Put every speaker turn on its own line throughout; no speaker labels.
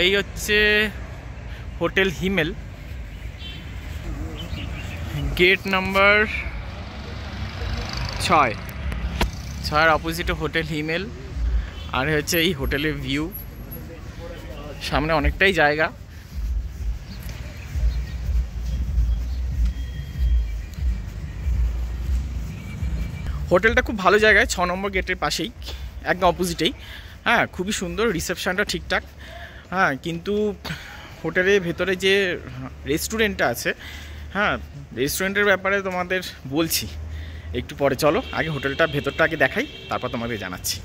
এই হচ্ছে হোটেল হিমেল, gate number 6 অপোজিটে হোটেল হিমেল। আর হচ্ছে এই হোটেলের ভিউ, সামনে অনেকটাই জায়গা। হোটেলটা খুব ভালো জায়গায়, 6 নম্বর গেটের পাশেই, একদম অপোজিটেই। হ্যাঁ, খুবই সুন্দর, রিসেপশনটা ঠিকঠাক। হ্যাঁ, কিন্তু হোটেলের ভেতরে যে রেস্টুরেন্টটা আছে, হ্যাঁ, রেস্টুরেন্টের ব্যাপারে তোমাদের বলছি একটু পরে। চলো আগে হোটেলটা ভেতরটা আগে দেখাই, তারপর তোমাদের জানাচ্ছি।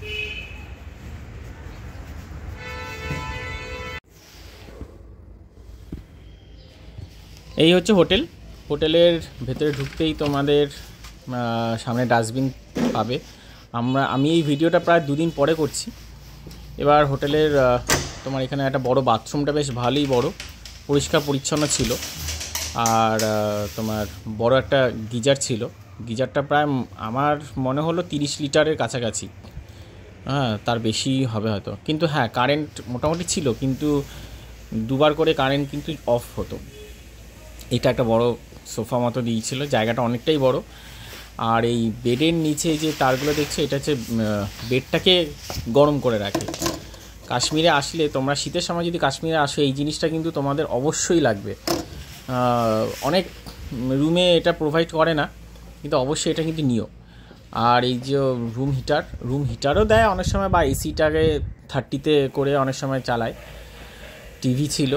এই হচ্ছে হোটেল। হোটেলের ভেতরে ঢুকতেই তোমাদের সামনে ডাস্টবিন পাবে। আমি এই ভিডিওটা প্রায় 2 দিন পরে করছি। এবার হোটেলের তোমার এখানে একটা বড় বাথরুমটা বেশ ভালোই বড়, পরিষ্কার পরিচ্ছন্ন ছিল। আর তোমার বড় একটা গিজার ছিল। গিজারটা প্রায় আমার মনে হলো 30 লিটারের কাছাকাছি। হ্যাঁ, তার বেশি হবে হয়তো। কিন্তু হ্যাঁ, কারেন্ট মোটামুটি ছিল, কিন্তু 2বার করে কারেন্ট কিন্তু অফ হতো। এটা একটা বড় সোফা মতো দিয়েছিল, জায়গাটা অনেকটাই বড়। আর এই বেডের নিচে যে তারগুলো দেখছো, এটা হচ্ছে বেডটাকে গরম করে রাখে। কাশ্মীরে আসলে তোমরা শীতের সময় যদি কাশ্মীরে আসো, এই জিনিসটা কিন্তু তোমাদের অবশ্যই লাগবে। অনেক রুমে এটা প্রোভাইড করে না, কিন্তু অবশ্যই এটা কিন্তু নিও। আর এই যে রুম হিটারও দেয় অনেক সময়, বা এসিটাকে 30-তে করে অনেক সময় চালায়। টিভি ছিল।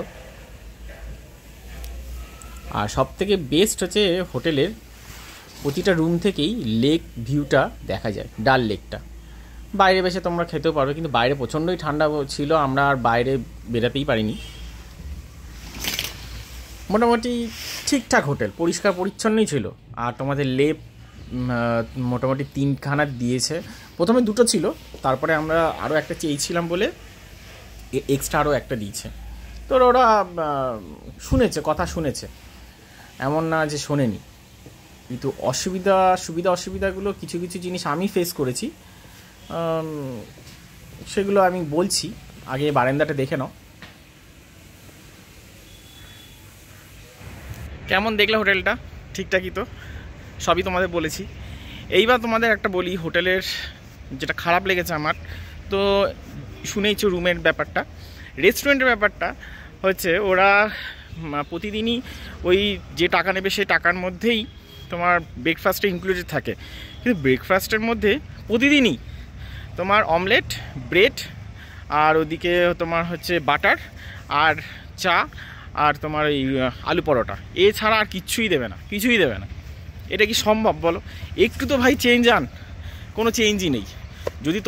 আর সবথেকে বেস্ট হচ্ছে হোটেলের প্রতিটা রুম থেকেই লেক ভিউটা দেখা যায়, ডাল লেকটা। বাইরে বেশে তোমরা খেতেও পারবে, কিন্তু বাইরে প্রচণ্ডই ঠান্ডা ছিল, আমরা আর বাইরে বেরাতেই পারিনি। মোটামুটি ঠিকঠাক হোটেল, পরিষ্কার পরিচ্ছন্নই ছিল। আর তোমাদের লেপ মোটামুটি 3খানা দিয়েছে। প্রথমে 2টো ছিল, তারপরে আমরা আরও একটা চেয়েছিলাম বলে এক্সট্রা আরও একটা দিয়েছে। তো ওরা শুনেছে, কথা শুনেছে, এমন না যে শোনেনি। কিন্তু সুবিধা অসুবিধাগুলো কিছু কিছু জিনিস আমি ফেস করেছি, সেগুলো আমি বলছি। আগে বারান্দাটা দেখে নাও। কেমন দেখলে হোটেলটা? ঠিকঠাকই তো, সবই তোমাদের বলেছি। এইবার তোমাদের একটা বলি, হোটেলের যেটা খারাপ লেগেছে আমার, তো শুনেইছো রুমের ব্যাপারটা। রেস্টুরেন্টের ব্যাপারটা হচ্ছে, ওরা প্রতিদিনই ওই যে টাকা নেবে সেই টাকার মধ্যেই তোমার ব্রেকফাস্টে ইনক্লুডেড থাকে। কিন্তু ব্রেকফাস্টের মধ্যে প্রতিদিনই তোমার অমলেট, ব্রেড, আর ওদিকে তোমার হচ্ছে বাটার আর চা, আর তোমার এই আলু পরোটা, এছাড়া আর কিছুই দেবে না। এটা কি সম্ভব বলো? একটু তো ভাই চেঞ্জ আন। কোনো চেঞ্জই নেই।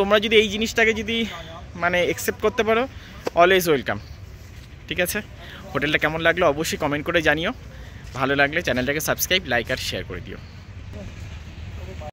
তোমরা যদি এই জিনিসটাকে যদি মানে অ্যাকসেপ্ট করতে পারো, অলওয়েজ ওয়েলকাম। ঠিক আছে, হোটেলটা কেমন লাগলো অবশ্যই কমেন্ট করে জানিও। ভালো লাগলে চ্যানেলটাকে সাবস্ক্রাইব, লাইক আর শেয়ার করে দিও।